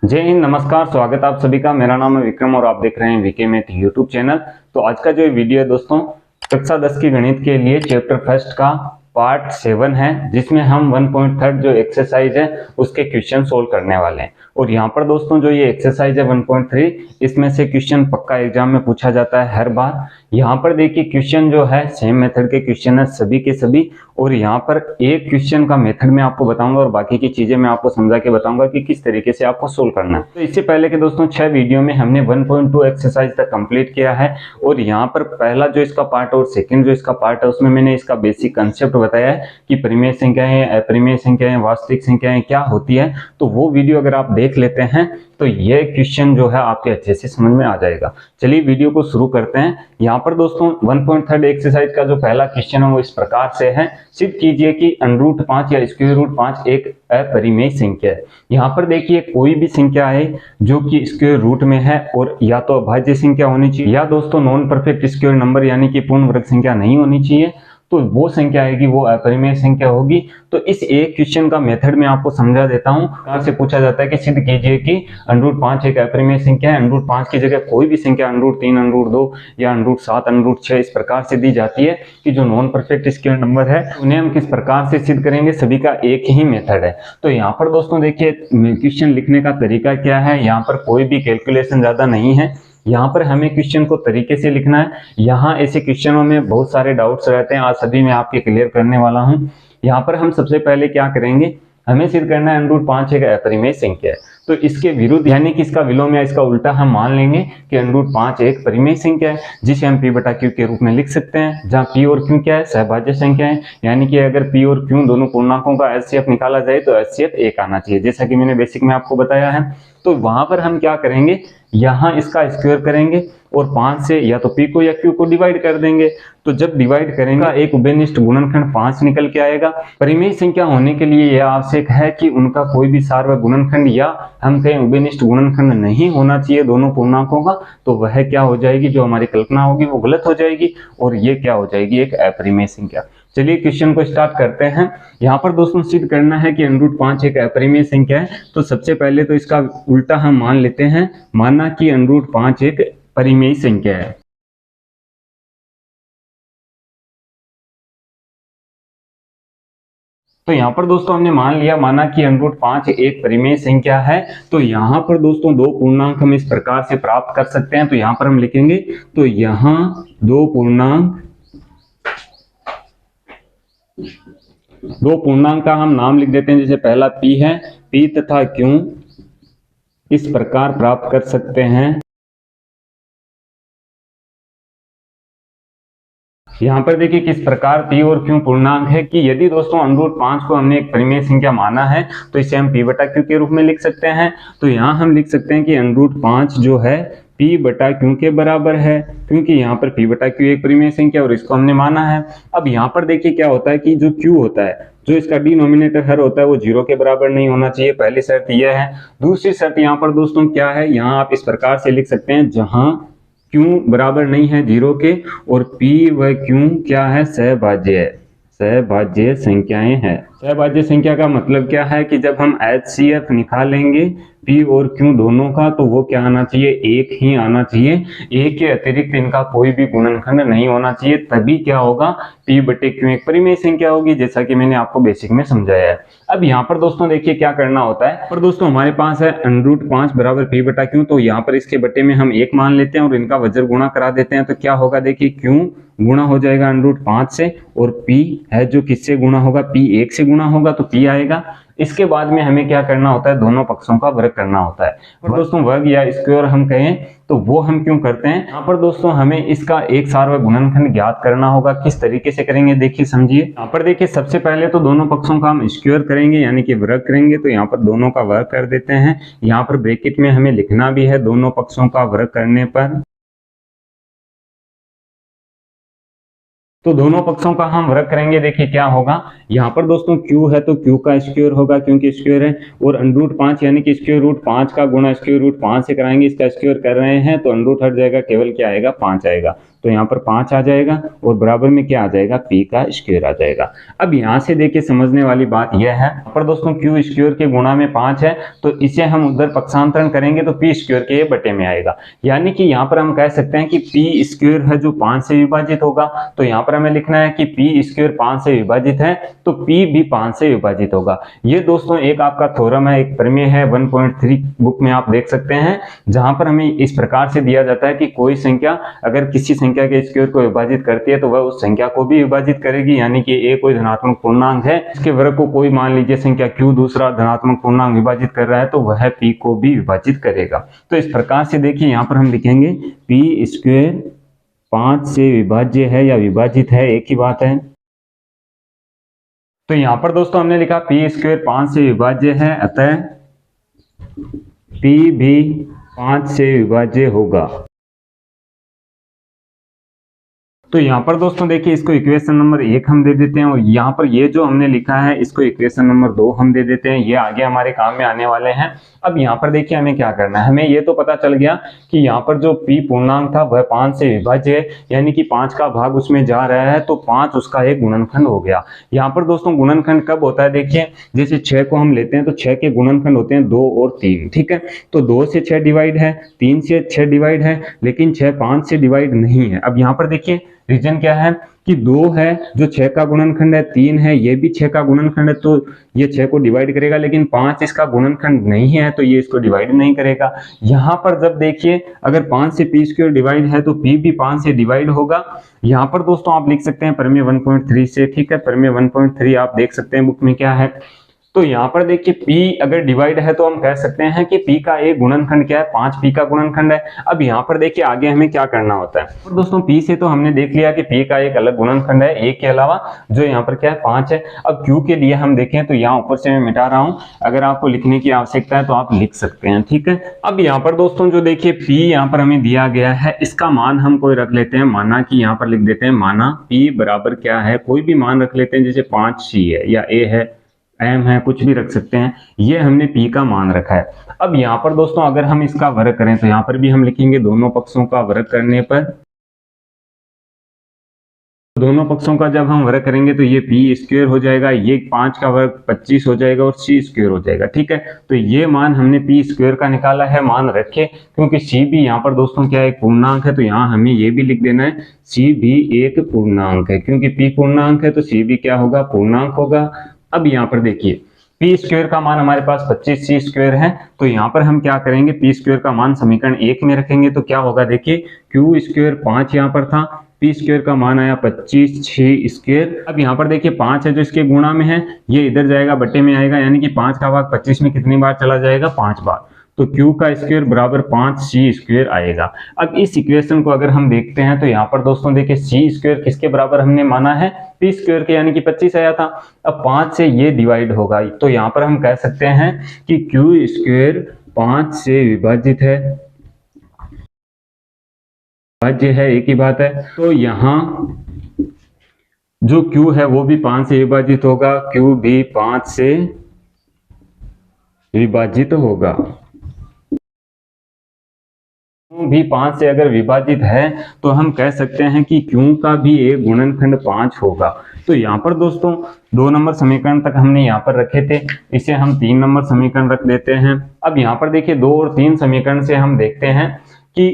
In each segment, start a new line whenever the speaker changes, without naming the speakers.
जय हिंद, नमस्कार। स्वागत आप सभी का। मेरा नाम है विक्रम और आप देख रहे हैं वीके मैथ यूट्यूब चैनल। तो आज का जो वीडियो है दोस्तों, कक्षा 10 की गणित के लिए चैप्टर फर्स्ट का पार्ट 7 है, जिसमें हम 1.3 जो एक्सरसाइज है उसके क्वेश्चन सोल्व करने वाले हैं। और यहाँ पर दोस्तों जो ये एक्सरसाइज है 1.3, इसमें से क्वेश्चन पक्का एग्जाम में पूछा जाता है हर बार। यहाँ पर देखिए क्वेश्चन जो है सेम मेथड के क्वेश्चन है सभी के सभी, और यहाँ पर एक क्वेश्चन का मेथड मैं आपको बताऊंगा और बाकी की चीजें मैं आपको समझा के बताऊंगा कि किस तरीके से आपको सोल्व करना है। तो इससे पहले के दोस्तों 6 वीडियो में हमने 1.2 एक्सरसाइज तक कंप्लीट किया है, और यहाँ पर पहला जो इसका पार्ट और सेकंड जो इसका पार्ट है उसमें मैंने इसका बेसिक कंसेप्ट बताया है कि परिमेय संख्याएं, अपरिमेय संख्याएं, वास्तविक संख्याएं क्या होती है। तो वो वीडियो अगर आप देख लेते हैं तो ये क्वेश्चन जो है आपके अच्छे से समझ में आ जाएगा। चलिए वीडियो को शुरू करते हैं। यहाँ पर दोस्तों 1.3 एक्सरसाइज का जो पहला क्वेश्चन है वो इस प्रकार से है। सिद्ध कीजिए कि √5 या स्क्वायर रूट 5 एक अपरिमेय संख्या है। यहाँ पर देखिए कोई भी संख्या है जो कि स्क्वायर रूट में है और या तो अभाज्य संख्या होनी चाहिए या दोस्तों नॉन परफेक्ट स्क्वायर नंबर यानी कि पूर्ण वर्ग संख्या नहीं होनी चाहिए, तो वो संख्या आएगी वो अपरिमेय संख्या होगी। तो इस एक क्वेश्चन का मेथड मैं आपको समझा देता हूं। कहां से पूछा जाता है कि सिद्ध कीजिए कि √5 एक अपरिमेय संख्या है। √5 की जगह कोई भी संख्या √3, √2 या √7, √6 इस प्रकार से दी जाती है कि जो नॉन परफेक्ट स्क्वायर नंबर है उन्हें हम किस प्रकार से सिद्ध करेंगे, सभी का एक ही मेथड है। तो यहाँ पर दोस्तों देखिए क्वेश्चन लिखने का तरीका क्या है। यहाँ पर कोई भी कैलकुलेशन ज्यादा नहीं है। यहाँ पर हमें क्वेश्चन को तरीके से लिखना है। यहाँ ऐसे क्वेश्चनों में बहुत सारे डाउट्स रहते हैं, आज सभी मैं आपके क्लियर करने वाला हूँ। यहाँ पर हम सबसे पहले क्या करेंगे, हमें सिद्ध करना है √5 एक अपरिमेय संख्या है। तो इसके विरुद्ध यानी कि इसका विलोम या इसका उल्टा हम मान लेंगे कि √5 एक परिमेय संख्या है, जिसे हम p/q के रूप में लिख सकते हैं, जहाँ p और q क्या है, सहभाज्य संख्या है। यानी कि अगर p और q दोनों पूर्णांकों का HCF निकाला जाए तो HCF 1 आना चाहिए, जैसा कि मैंने बेसिक में आपको बताया है। तो वहां पर हम क्या करेंगे, यहाँ इसका स्क्वायर करेंगे और 5 से या तो p को या q को डिवाइड कर देंगे। तो जब डिवाइड करेंगे एक उभयनिष्ठ गुणनखंड 5 निकल के आएगा। परिमेय संख्या होने के लिए यह आवश्यक है कि उनका कोई भी सार्वक गुणनखंड या हम कहें उभयनिष्ठ गुणनखंड नहीं होना चाहिए दोनों पूर्णांकों का। तो वह क्या हो जाएगी, जो हमारी कल्पना होगी वो गलत हो जाएगी और ये क्या हो जाएगी, एक अपरिमेय संख्या। चलिए क्वेश्चन को स्टार्ट करते हैं। यहाँ पर दोस्तों सिद्ध करना है कि √5 एक अपरिमेय संख्या है। तो सबसे पहले तो इसका उल्टा हम मान लेते हैं, माना कि √5 एक परिमेय संख्या है। तो यहाँ पर दोस्तों हमने मान लिया, माना कि √5 एक परिमेय संख्या है। तो यहाँ पर दोस्तों दो पूर्णांक हम इस प्रकार से प्राप्त कर सकते हैं। तो यहाँ पर हम लिखेंगे, तो यहाँ दो पूर्णांक का हम नाम लिख देते हैं। जैसे पहला p है, p तथा q इस प्रकार प्राप्त कर सकते हैं। यहाँ पर देखिए किस प्रकार p और q पूर्णांक है कि यदि दोस्तों √5 को हमने एक परिमेय संख्या माना है तो इसे हम p/q के रूप में लिख सकते हैं। तो यहाँ हम लिख सकते हैं कि √5 जो है p/q के बराबर है, क्योंकि यहाँ पर p/q एक परिमेय संख्या और इसको हमने माना है। अब यहाँ पर देखिए क्या होता है कि जो q होता है, जो इसका डिनोमिनेटर हर होता है वो 0 के बराबर नहीं होना चाहिए। पहली शर्त यह है। दूसरी शर्त यहाँ पर दोस्तों क्या है, यहाँ आप इस प्रकार से लिख सकते हैं, जहां q बराबर नहीं है 0 के और p व q क्या है, सहभाज्य संख्याएं हैं। सहभाज्य संख्या का मतलब क्या है कि जब हम HCF निकालेंगे p और q दोनों का, तो वो क्या आना चाहिए, एक ही आना चाहिए। एक के अतिरिक्त इनका कोई भी गुणनखंड नहीं होना चाहिए, तभी क्या होगा, p/q एक परिमेय संख्या होगी, जैसा कि मैंने आपको बेसिक में समझाया है। अब यहाँ पर दोस्तों देखिए क्या करना होता है। पर दोस्तों हमारे पास है √5 बराबर p/q, तो यहाँ पर इसके बटे में हम 1 मान लेते हैं और इनका वज्र गुणा करा देते हैं। तो क्या होगा, देखिए q गुणा हो जाएगा √5 से और p है जो किससे गुणा होगा, p 1 से गुणा होगा तो p आएगा। इसके बाद में हमें क्या करना होता है, दोनों पक्षों का वर्ग करना होता है। और दोस्तों वर्ग या स्क्वायर हम कहें तो वो हम क्यों करते हैं, यहाँ पर दोस्तों हमें इसका एक सार्वक गुणनखंड ज्ञात करना होगा। किस तरीके से करेंगे देखिए समझिए। यहाँ पर देखिए सबसे पहले तो दोनों पक्षों का हम स्क्वायर करेंगे यानी कि वर्ग करेंगे। तो यहाँ पर दोनों का वर्ग कर देते हैं। यहाँ पर ब्रैकेट में हमें लिखना भी है दोनों पक्षों का वर्ग करने पर। तो दोनों पक्षों का हम वर्ग करेंगे। देखिए क्या होगा, यहाँ पर दोस्तों q है तो q का स्क्वायर होगा क्योंकि स्क्वायर है, और √5 यानी कि √5 का गुणा √5 से कराएंगे। इसका स्क्वायर कर रहे हैं तो √ हट जाएगा, केवल क्या आएगा, 5 आएगा। तो यहाँ पर 5 आ जाएगा और बराबर में क्या आ जाएगा, p का स्क्वायर आ जाएगा। अब यहाँ से देखिए समझने वाली बात यह है पर दोस्तों q स्क्वायर के गुणा में 5 है तो इसे हम उधर पक्षांतरण करेंगे तो p स्क्वायर के बटे में आएगा। यानी कि यहाँ पर हम कह सकते हैं कि p स्क्वायर है जो 5 से विभाजित होगा, तो यहाँ पर हमें लिखना है कि p स्क्वायर 5 से विभाजित है तो p भी 5 से विभाजित होगा। ये दोस्तों एक आपका थ्योरम है, एक प्रमेय है 1.3 बुक में आप देख सकते हैं, जहां पर हमें इस प्रकार से दिया जाता है कि कोई संख्या अगर किसी संख्या के स्क्वायर को विभाजित करती है तो वह उस संख्या को भी विभाजित करेगी। यानी कि a कोई धनात्मक पूर्णांक है, इसके वर्ग को कोई मान लीजिए संख्या q दूसरा धनात्मक पूर्णांक विभाजित कर रहा है तो वह p को भी विभाजित करेगा। तो इस प्रकार से देखिए यहाँ पर हम लिखेंगे p स्क्वायर 5 से विभाज्य है या विभाजित है, एक ही बात है। तो यहाँ पर दोस्तों हमने लिखा p स्क्वायर 5 से विभाज्य है, अतः p भी 5 से विभाज्य होगा। तो यहाँ पर दोस्तों देखिए इसको इक्वेशन नंबर 1 हम दे देते हैं और यहाँ पर ये जो हमने लिखा है इसको इक्वेशन नंबर 2 हम दे देते हैं, ये आगे हमारे काम में आने वाले हैं। अब यहाँ पर देखिए हमें क्या करना है, हमें ये तो पता चल गया कि यहाँ पर जो p पूर्णांक था वह 5 से विभाज्य है, यानी कि 5 का भाग उसमें जा रहा है तो 5 उसका एक गुणनखंड हो गया। यहाँ पर दोस्तों गुणनखंड कब होता है, देखिए जैसे 6 को हम लेते हैं तो 6 के गुणनखंड होते हैं 2 और 3, ठीक है। तो 2 से 6 डिवाइड है, 3 से 6 डिवाइड है, लेकिन 6 5 से डिवाइड नहीं है। अब यहाँ पर देखिए रीजन क्या है कि 2 है जो 6 का गुणनखंड है, 3 है ये भी 6 का गुणनखंड है तो ये 6 को डिवाइड करेगा, लेकिन 5 इसका गुणनखंड नहीं है तो ये इसको डिवाइड नहीं करेगा। यहाँ पर जब देखिए अगर 5 से p स्क्वायर डिवाइड है तो p भी 5 से डिवाइड होगा। यहाँ पर दोस्तों आप लिख सकते हैं प्रमेय 1.3 से, ठीक है, प्रमेय 1.3 आप देख सकते हैं बुक में क्या है। तो यहाँ पर देखिए p अगर डिवाइड है तो हम कह सकते हैं कि p का एक गुणनखंड क्या है, 5p का गुणनखंड है। अब यहाँ पर देखिए आगे हमें क्या करना होता है, और दोस्तों p से तो हमने देख लिया कि p का एक अलग गुणनखंड है एक के अलावा, जो यहाँ पर क्या है 5 है। अब q के लिए हम देखें तो यहाँ ऊपर से मैं मिटा रहा हूँ, अगर आपको लिखने की आवश्यकता है तो आप लिख सकते हैं, ठीक है। अब यहाँ पर दोस्तों जो देखिए p यहाँ पर हमें दिया गया है, इसका मान हम कोई रख लेते हैं, माना कि यहाँ पर लिख देते हैं, माना p बराबर क्या है, कोई भी मान रख लेते हैं, जैसे 5c है या a है, m है, कुछ भी रख सकते हैं। ये हमने p का मान रखा है। अब यहाँ पर दोस्तों अगर हम इसका वर्ग करें तो यहाँ पर भी हम लिखेंगे दोनों पक्षों का वर्ग करने पर, दोनों पक्षों का जब हम वर्ग करेंगे तो ये p स्क्वायर हो जाएगा, ये 5 का वर्ग 25 हो जाएगा और c स्क्वायर हो जाएगा, ठीक है। तो ये मान हमने p स्क्वायर का निकाला है, मान रखे, क्योंकि c भी यहाँ पर दोस्तों क्या है, एक पूर्णांक है, तो यहाँ हमें ये भी लिख देना है c भी एक पूर्णांक है, क्योंकि p पूर्णांक है तो c भी क्या होगा, पूर्णांक होगा। अब यहाँ पर देखिए p स्क्वायर का मान हमारे पास 25c स्क्वायर है, तो यहाँ पर हम क्या करेंगे, p स्क्वायर का मान समीकरण 1 में रखेंगे तो क्या होगा, देखिए q स्क्वायर 5 यहाँ पर था, p स्क्वायर का मान आया 25c स्क्वायर। अब यहाँ पर देखिए 5 है जो इसके गुणा में है, ये इधर जाएगा बटे में आएगा, यानी कि 5 का भाग 25 में कितनी बार चला जाएगा, 5 बार, तो q का स्क्वायर बराबर 5c स्क्वायर आएगा। अब इस इक्वेशन को अगर हम देखते हैं तो यहाँ पर दोस्तों देखिए c स्क्वायर किसके बराबर हमने माना है, p स्क्वायर के, यानी कि 25 आया था। अब 5 से ये डिवाइड होगा तो यहाँ पर हम कह सकते हैं कि q स्क्वायर 5 से विभाजित है, विभाज्य है, एक ही बात है। तो यहाँ जो q है वो भी 5 से विभाजित होगा, q भी 5 से विभाजित होगा, भी 5 से अगर विभाजित है तो हम कह सकते हैं कि q का भी एक गुणनखंड 5 होगा। तो यहाँ पर दोस्तों 2 नंबर समीकरण तक हमने यहाँ पर रखे थे, इसे हम 3 नंबर समीकरण रख देते हैं। अब यहाँ पर देखिए 2 और 3 समीकरण से हम देखते हैं कि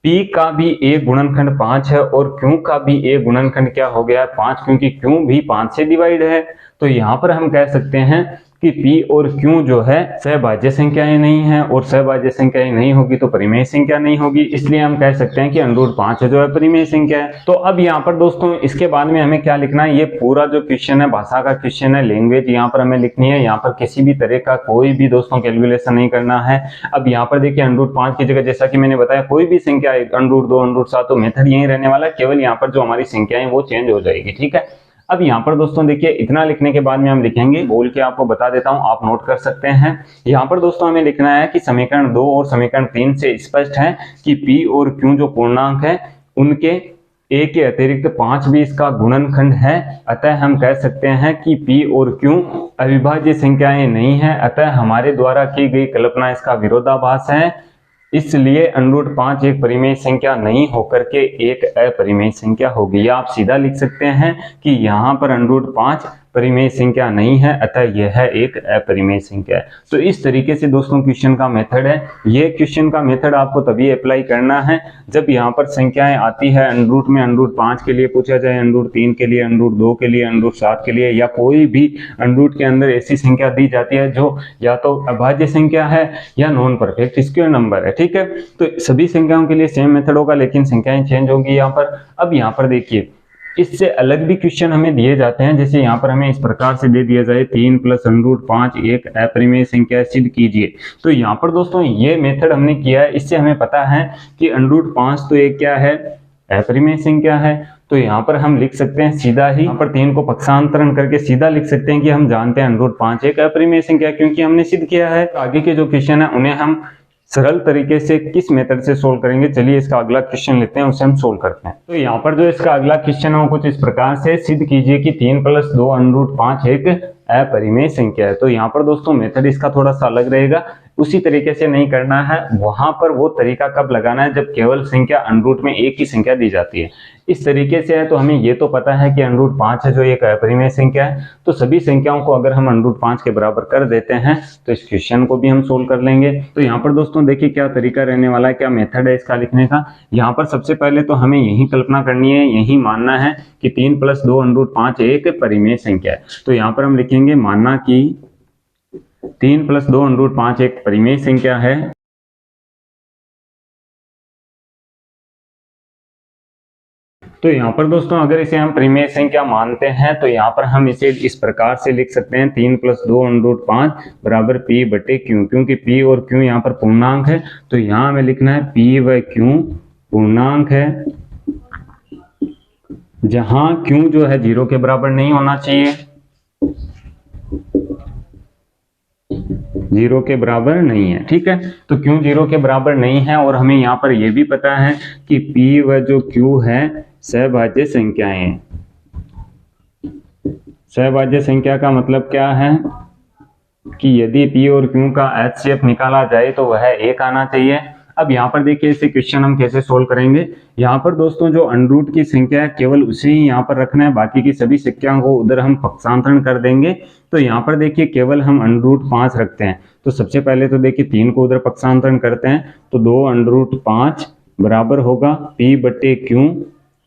p का भी एक गुणनखंड 5 है और q का भी एक गुणनखंड क्या हो गया, 5, क्योंकि q भी 5 से डिवाइड है। तो यहाँ पर हम कह सकते हैं कि p और q जो है सहभाज्य संख्याएं नहीं है, और सहभाज्य संख्याएं नहीं होगी तो परिमेय संख्या नहीं होगी, इसलिए हम कह सकते हैं कि √5 जो है परिमेय संख्या है। तो अब यहाँ पर दोस्तों इसके बाद में हमें क्या लिखना है, ये पूरा जो क्वेश्चन है भाषा का क्वेश्चन है, लैंग्वेज यहाँ पर हमें लिखनी है, यहाँ पर किसी भी तरह का कोई भी दोस्तों कैलकुलेशन नहीं करना है। अब यहाँ पर देखिए √5 की जगह जैसा कि मैंने बताया कोई भी संख्या √2 √7, तो मेथड यही रहने वाला है, केवल यहाँ पर जो हमारी संख्याएं वो चेंज हो जाएगी, ठीक है। अब यहाँ पर दोस्तों देखिए इतना लिखने के बाद में हम लिखेंगे, बोल के आपको बता देता हूँ, आप नोट कर सकते हैं। यहाँ पर दोस्तों हमें लिखना है कि समीकरण 2 और समीकरण 3 से स्पष्ट है कि p और q जो पूर्णांक है उनके a के अतिरिक्त 5 भी इसका गुणनखंड है, अतः हम कह सकते हैं कि p और q अविभाज्य संख्याएं नहीं है, अतः हमारे द्वारा की गई कल्पना इसका विरोधाभास है, इसलिए √5 एक परिमेय संख्या नहीं होकर के एक अपरिमेय संख्या होगी। या आप सीधा लिख सकते हैं कि यहाँ पर √5 परिमेय संख्या नहीं है, अतः यह एक अपरिमेय संख्या है। तो इस तरीके से दोस्तों क्वेश्चन का मेथड है। ये क्वेश्चन का मेथड आपको तभी अप्लाई करना है जब यहाँ पर संख्याएं आती है √, में √5 के लिए पूछा जाए, √3 के लिए, √2 के लिए, √7 के लिए, या कोई भी √, के अंदर ऐसी संख्या दी जाती है जो या तो अभाज्य संख्या है या नॉन परफेक्ट स्क्वायर नंबर है। ठीक है, तो सभी संख्याओं के लिए सेम मेथड होगा, लेकिन संख्याएं चेंज होंगी यहाँ पर। अब यहाँ पर देखिए, इससे अलग भी क्वेश्चन हमें दिए जाते हैं। जैसे यहाँ पर हमें इस प्रकार से दे दिया जाए 3 + √5 एक अपरिमेय संख्या सिद्ध कीजिए। तो यहाँ पर दोस्तों ये मेथड हमने किया है, इससे हमें पता है कि √5 तो एक क्या है, अपरिमेय संख्या है। तो यहाँ पर हम लिख सकते हैं सीधा ही, यहाँ पर 3 को पक्षांतरण करके सीधा लिख सकते हैं कि हम जानते हैं √5 एक अपरिमेय संख्या, क्योंकि हमने सिद्ध किया है। आगे के जो क्वेश्चन है उन्हें हम सरल तरीके से किस मेथड से सोल्व करेंगे, चलिए इसका अगला क्वेश्चन लेते हैं, उसे हम सोल्व करते हैं। तो यहाँ पर जो इसका अगला क्वेश्चन है वो कुछ इस प्रकार से, सिद्ध कीजिए कि 3 + 2 √5 एक अपरिमेय संख्या है। तो यहाँ पर दोस्तों मेथड इसका थोड़ा सा अलग रहेगा, उसी तरीके से नहीं करना है। वहां पर वो तरीका कब लगाना है, जब केवल संख्या √, में एक ही संख्या दी जाती है। इस तरीके से है तो हमें ये तो पता है कि √5 है जो एक अपरिमेय संख्या है। तो सभी संख्याओं को अगर हम √5 के बराबर कर देते हैं तो इस क्वेश्चन को भी हम सोल्व कर लेंगे। तो यहाँ पर दोस्तों देखिए क्या तरीका रहने वाला है, क्या मेथड है इसका लिखने का। यहाँ पर सबसे पहले तो हमें यही कल्पना करनी है, यही मानना है कि 3 + 2 √5 एक परिमेय संख्या है। तो यहाँ पर हम लिखेंगे मानना कि 3 + 2 √5 एक परिमेय संख्या है। तो यहाँ पर दोस्तों अगर इसे हम परिमेय संख्या मानते हैं तो यहाँ पर हम इसे इस प्रकार से लिख सकते हैं, 3 + 2 √5 बराबर p/q, क्योंकि p और q यहाँ पर पूर्णांक है। तो यहाँ हमें लिखना है p व q पूर्णांक है, जहां q जो है 0 के बराबर नहीं होना चाहिए, 0 के बराबर नहीं है। ठीक है, तो q 0 के बराबर नहीं है, और हमें यहाँ पर यह भी पता है कि p व जो q है सहभाज्य संख्याएं हैं। सहभाज्य संख्या का मतलब क्या है कि यदि p और q का HCF निकाला जाए तो वह 1 आना चाहिए। अब यहाँ पर देखिए इसे क्वेश्चन हम कैसे सोल्व करेंगे। यहाँ पर दोस्तों जो √, की संख्या है केवल उसे ही यहाँ पर रखना है, बाकी की सभी संख्याओं को उधर हम पक्षांतरण कर देंगे। तो यहाँ पर देखिए केवल हम √5 रखते हैं। तो सबसे पहले तो देखिए 3 को उधर पक्षांतरण करते हैं, तो 2 √5 बराबर होगा p/q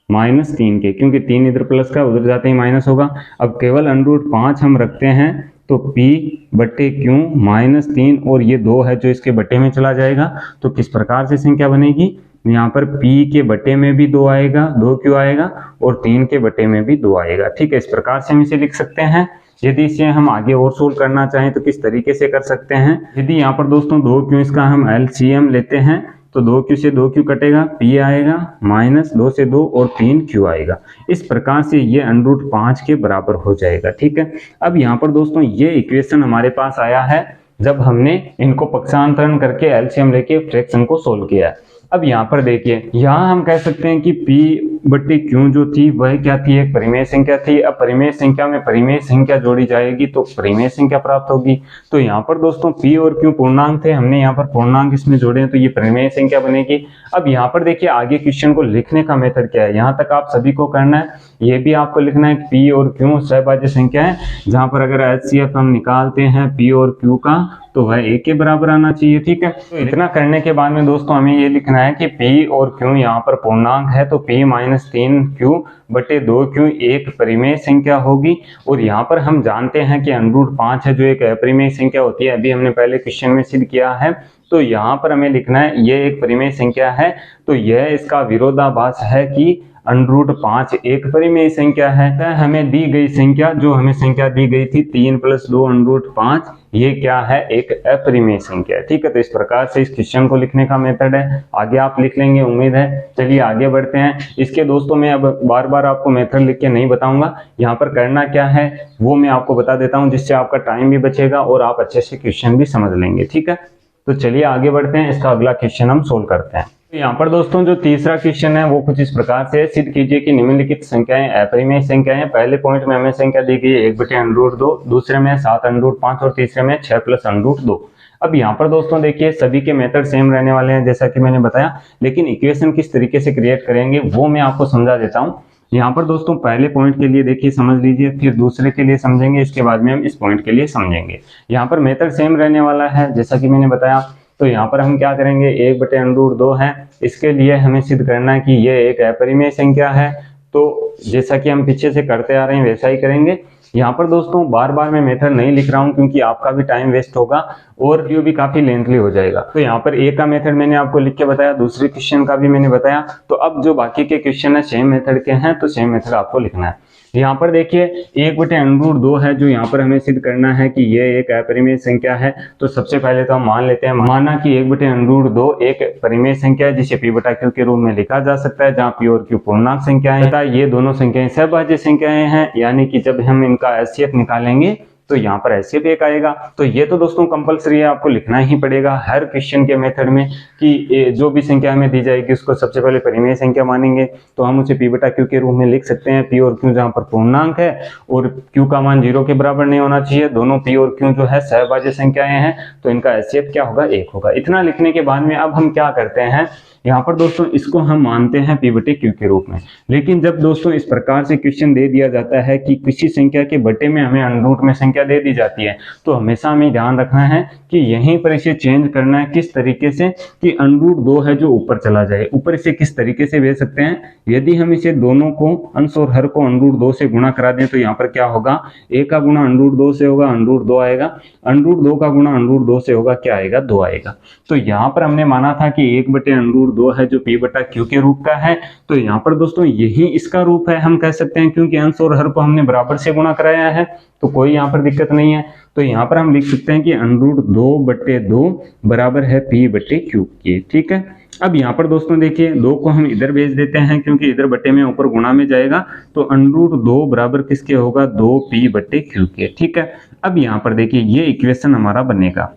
-3 के, क्योंकि 3 इधर प्लस का उधर जाते ही माइनस होगा। अब केवल √5 हम रखते हैं, तो p/q -3, और ये 2 है जो इसके बट्टे में चला जाएगा। तो किस प्रकार से संख्या बनेगी, यहाँ पर p के बट्टे में भी 2 आएगा, 2q आएगा, और 3 के बट्टे में भी 2 आएगा। ठीक है, इस प्रकार से हम इसे लिख सकते हैं। यदि इसे हम आगे और सोल्व करना चाहें तो किस तरीके से कर सकते हैं। यदि यहाँ पर दोस्तों 2q इसका हम LCM लेते हैं, तो 2q से 2q कटेगा, p आएगा, -2 से 2 और 3q आएगा। इस प्रकार से ये √5 के बराबर हो जाएगा। ठीक है, अब यहाँ पर दोस्तों ये इक्वेशन हमारे पास आया है जब हमने इनको पक्षांतरण करके एलसीएम लेके फ्रैक्शन को सोल्व किया है। अब यहाँ पर देखिए, यहाँ हम कह सकते हैं कि p/q जो थी वह क्या थी, एक परिमेय संख्या थी। अब परिमेय संख्या में परिमेय संख्या जोड़ी जाएगी तो परिमेय संख्या प्राप्त होगी। तो यहाँ पर दोस्तों p और q पूर्णांक थे, हमने यहाँ पर पूर्णांक इसमें जोड़े हैं, तो ये परिमेय संख्या बनेगी। अब यहाँ पर देखिए आगे क्वेश्चन को लिखने का मेथड क्या है, यहाँ तक आप सभी को करना है। ये भी आपको लिखना है p और q सहभाज्य संख्या है, जहाँ पर अगर HCF हम निकालते हैं p और q का तो वह 1 के बराबर आना चाहिए। ठीक है, तो इतना करने के बाद में दोस्तों हमें ये लिखना है कि p और q यहाँ पर पूर्णांक है, तो p -3q/2q एक परिमेय संख्या होगी। और यहाँ पर हम जानते हैं कि √5 है जो एक अपरिमेय संख्या होती है, अभी हमने पहले क्वेश्चन में सिद्ध किया है। तो यहाँ पर हमें लिखना है ये एक परिमेय संख्या है, तो यह इसका विरोधाभास है कि √5 एक परिमेय संख्या है। हमें दी गई संख्या, जो हमें संख्या दी गई थी 3 + 2 √5, ये क्या है, एक अपरिमेय संख्या है। ठीक है, तो इस प्रकार से इस क्वेश्चन को लिखने का मेथड है, आगे आप लिख लेंगे उम्मीद है। चलिए आगे बढ़ते हैं। इसके दोस्तों मैं अब बार बार आपको मेथड लिख के नहीं बताऊंगा, यहाँ पर करना क्या है वो मैं आपको बता देता हूँ, जिससे आपका टाइम भी बचेगा और आप अच्छे से क्वेश्चन भी समझ लेंगे। ठीक है, तो चलिए आगे बढ़ते हैं, इसका अगला क्वेश्चन हम सोल्व करते हैं। तो यहाँ पर दोस्तों जो तीसरा क्वेश्चन है वो कुछ इस प्रकार से, सिद्ध कीजिए कि निम्नलिखित संख्याएं अपरिमेय संख्याएं। पहले पॉइंट में हमें संख्या दी गई है 1/√2, दूसरे में 7 √5 और तीसरे में 6 + √2। अब यहाँ पर दोस्तों देखिए सभी के मेथड सेम रहने वाले हैं जैसा कि मैंने बताया, लेकिन इक्वेशन किस तरीके से क्रिएट करेंगे वो मैं आपको समझा देता हूँ। यहाँ पर दोस्तों पहले पॉइंट के लिए देखिए समझ लीजिए, फिर दूसरे के लिए समझेंगे, इसके बाद में हम इस पॉइंट के लिए समझेंगे। यहाँ पर मेथड सेम रहने वाला है जैसा कि मैंने बताया। तो यहाँ पर हम क्या करेंगे, 1/√2 है, इसके लिए हमें सिद्ध करना है कि ये एक अपरिमेय संख्या है। तो जैसा कि हम पीछे से करते आ रहे हैं वैसा ही करेंगे। यहाँ पर दोस्तों बार बार मैं मेथड नहीं लिख रहा हूँ क्योंकि आपका भी टाइम वेस्ट होगा और वीडियो भी काफी लेंथली हो जाएगा। तो यहाँ पर ए का मेथड मैंने आपको लिख के बताया, दूसरे क्वेश्चन का भी मैंने बताया। तो अब जो बाकी के क्वेश्चन है सेम मेथड के हैं, तो सेम मेथड आपको लिखना है। यहाँ पर देखिए 1/√2 है जो यहाँ पर हमें सिद्ध करना है कि ये एक अपरिमेय संख्या है। तो सबसे पहले तो हम मान लेते हैं, माना कि 1/√2 एक परिमेय संख्या है जिसे p/q के रूप में लिखा जा सकता है, जहाँ p और q पूर्णांक संख्याएं तथा ये दोनों संख्याएं सहभाज्य संख्याएं हैं, यानी कि जब हम इनका HCF निकालेंगे तो यहाँ पर HCF 1 आएगा। तो ये तो दोस्तों कंपलसरी है, आपको लिखना ही पड़ेगा हर क्वेश्चन के मेथड में कि जो भी संख्या हमें दी जाएगी उसको सबसे पहले परिमेय संख्या मानेंगे। तो हम उसे p/q के रूप में लिख सकते हैं। p और q जहाँ पर पूर्णांक है और q का मान 0 के बराबर नहीं होना चाहिए, दोनों p और q जो है सहभाज्य संख्याएं हैं, तो इनका HCF क्या होगा, 1 होगा। इतना लिखने के बाद में अब हम क्या करते हैं, यहाँ पर दोस्तों इसको हम मानते हैं p/q के रूप में। लेकिन जब दोस्तों इस प्रकार से क्वेश्चन दे दिया जाता है कि किसी संख्या के बटे में हमें अंडर में संख्या दे दी जाती है, तो हमेशा हमें ध्यान रखना है कि यहीं पर इसे चेंज करना है किस तरीके से कि √2 है जो ऊपर चला जाए। ऊपर इसे किस तरीके से भेज सकते हैं, यदि हम इसे दोनों को अंश और हर को √2 से गुणा करा दें तो यहाँ पर क्या होगा, a का गुणा √2 से होगा √2 आएगा, √2 का गुणा √2 से होगा क्या आएगा, 2 आएगा। तो यहाँ पर हमने माना था कि 1/√2 है जो p/q के रूप का है। तो यहाँ पर दोस्तों यही इसका रूप है हम कह सकते हैं, क्योंकि अंश और हर को हमने बराबर से गुणा कराया है तो कोई यहाँ पर दिक्कत नहीं है। तो यहाँ पर हम लिख सकते हैं कि √2/2 बराबर है p/q के। ठीक है, अब यहाँ पर दोस्तों देखिए 2 को हम इधर भेज देते हैं क्योंकि इधर बटे में ऊपर गुणा में जाएगा, तो √2 बराबर किसके होगा, 2p/q के। ठीक है, अब यहाँ पर देखिए ये इक्वेशन हमारा बनेगा।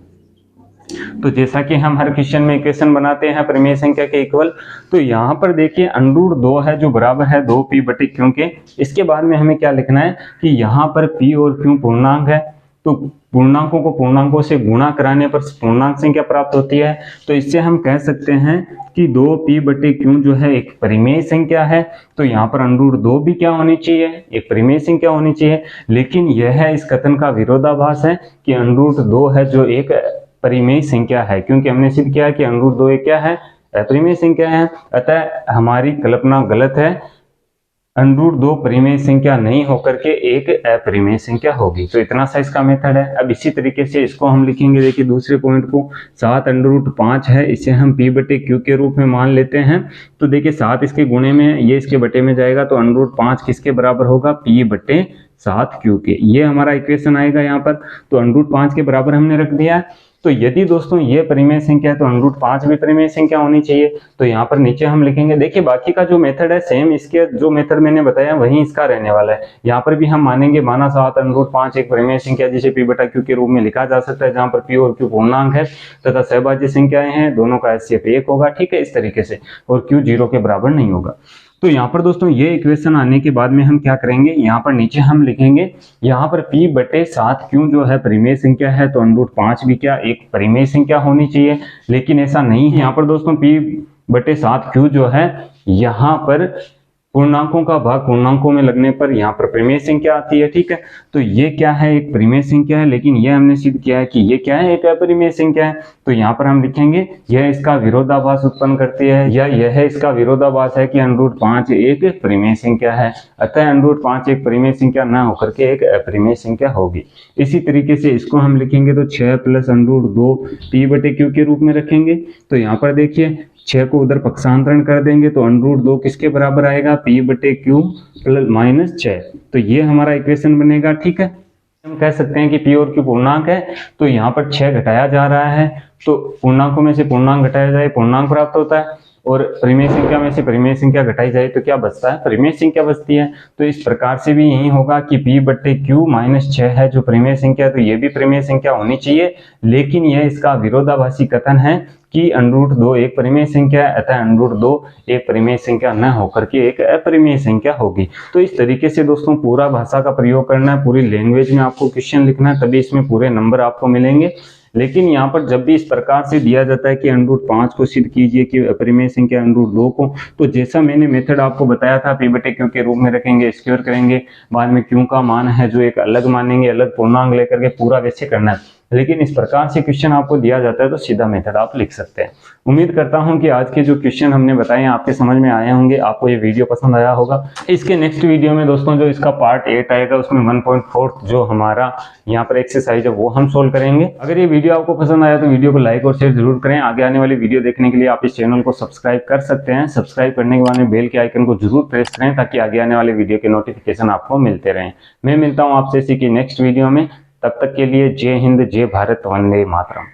तो जैसा कि हम हर क्वेश्चन में इक्वेशन बनाते हैं परिमेय संख्या के इक्वल, तो यहाँ पर देखिए √2 है जो बराबर है 2p/q के। इसके बाद में हमें क्या लिखना है कि यहाँ पर p और q पूर्णांक है, तो पूर्णांकों को पूर्णांकों से गुणा कराने पर पूर्णांक संख्या प्राप्त होती है। तो इससे हम कह सकते हैं कि 2p/q जो है एक परिमेय संख्या है। तो यहाँ पर √2 भी क्या होनी चाहिए, एक परिमेय संख्या होनी चाहिए। लेकिन यह है इस कथन का विरोधाभास है कि √2 है जो एक परिमेय संख्या है, क्योंकि हमने सिद्ध किया कि √2 एक क्या है, अपरिमेय संख्या है। अतः हमारी कल्पना गलत है, √2 परिमेय संख्या नहीं होकर के एक अपरिमेय संख्या होगी। तो इतना सा इसका मेथड है। अब इसी तरीके से इसको हम लिखेंगे, देखिए दूसरे पॉइंट को 7√5 है, इसे हम p/q के रूप में मान लेते हैं। तो देखिए 7 इसके गुणे में, ये इसके बटे में जाएगा, तो √5 किसके बराबर होगा, p/7q के। ये हमारा इक्वेशन आएगा यहाँ पर। तो √5 के बराबर हमने रख दिया। तो यदि दोस्तों ये परिमेय संख्या है तो √5 भी परिमेय संख्या होनी चाहिए। तो यहाँ पर नीचे हम लिखेंगे, देखिए बाकी का जो मेथड है सेम, इसके जो मेथड मैंने बताया वही इसका रहने वाला है। यहाँ पर भी हम मानेंगे, माना 7√5 एक परिमेय संख्या जिसे p/q के रूप में लिखा जा सकता है, जहाँ पर p और q पूर्णांक है तथा सहभाज्य संख्याएं हैं, दोनों का HCF 1 होगा। ठीक है, इस तरीके से, और q 0 के बराबर नहीं होगा। तो यहाँ पर दोस्तों ये इक्वेशन आने के बाद में हम क्या करेंगे, यहाँ पर नीचे हम लिखेंगे, यहाँ पर p/7q जो है परिमेय संख्या है, तो √5 भी क्या एक परिमेय संख्या होनी चाहिए। लेकिन ऐसा नहीं है। यहाँ पर दोस्तों p/7q जो है, यहाँ पर पूर्णांकों का भाग पूर्णांकों में लगने पर यहाँ पर परिमेय संख्या आती है। ठीक है, तो ये क्या है, एक परिमेय संख्या है, लेकिन ये हमने सिद्ध किया है कि ये क्या है, एक अपरिमेय संख्या है। तो यहाँ पर हम लिखेंगे यह इसका विरोधाभास उत्पन्न करती है, या यह इसका विरोधाभास है कि √5 एक परिमेय संख्या है। अतः √5 एक परिमेय संख्या न होकर के एक अपरिमेय संख्या होगी। इसी तरीके से इसको हम लिखेंगे तो 6 + √2 p/q के रूप में रखेंगे। तो यहाँ पर देखिए 6 को उधर पक्षांतरण कर देंगे तो √2 किसके बराबर आएगा, p/q - 6। तो ये हमारा इक्वेशन बनेगा। ठीक है, हम कह सकते हैं कि p और q पूर्णांक है, तो यहाँ पर 6 घटाया जा रहा है, तो पूर्णांकों में से पूर्णांक घटाया जाए पूर्णांक प्राप्त होता है, और परिमेय संख्या में से परिमेय संख्या घटाई जाए तो क्या बचता है, परिमेय संख्या बचती है। तो इस प्रकार से भी यही होगा कि p/q - 6 है जो परिमेय संख्या, तो ये भी परिमेय संख्या होनी चाहिए। लेकिन यह इसका विरोधाभासी कथन है कि √2 एक परिमेय संख्या है, अतः √2 एक परिमेय संख्या न होकर के एक अपरिमेय संख्या होगी। तो इस तरीके से दोस्तों पूरा भाषा का प्रयोग करना है, पूरी लैंग्वेज में आपको क्वेश्चन लिखना है, तभी इसमें पूरे नंबर आपको मिलेंगे। लेकिन यहाँ पर जब भी इस प्रकार से दिया जाता है कि √5 को सिद्ध कीजिए कि अपरिमेय संख्या √2 को, तो जैसा मैंने मेथड आपको बताया था, p बटे q के रूप में रखेंगे, स्क्वायर करेंगे, बाद में q का मान है जो एक अलग मानेंगे, अलग पूर्णांक लेकर के पूरा वैसे करना है। लेकिन इस प्रकार से क्वेश्चन आपको दिया जाता है तो सीधा मेथड आप लिख सकते हैं। उम्मीद करता हूं कि आज के जो क्वेश्चन हमने बताए हैं आपके समझ में आए होंगे, आपको ये वीडियो पसंद आया होगा। इसके नेक्स्ट वीडियो में दोस्तों जो इसका पार्ट 8 आएगा उसमें 1.4 जो हमारा यहाँ पर एक्सरसाइज है वो हम सोल्व करेंगे। अगर ये वीडियो आपको पसंद आया तो वीडियो को लाइक और शेयर जरूर करें। आगे आने वाली वीडियो देखने के लिए आप इस चैनल को सब्सक्राइब कर सकते हैं। सब्सक्राइब करने के बाद में बेल के आइकन को जरूर प्रेस करें ताकि आगे आने वाले वीडियो के नोटिफिकेशन आपको मिलते रहें। मैं मिलता हूँ आपसे इसी की नेक्स्ट वीडियो में, तब तक के लिए जय हिंद, जय भारत, वंदे मातरम।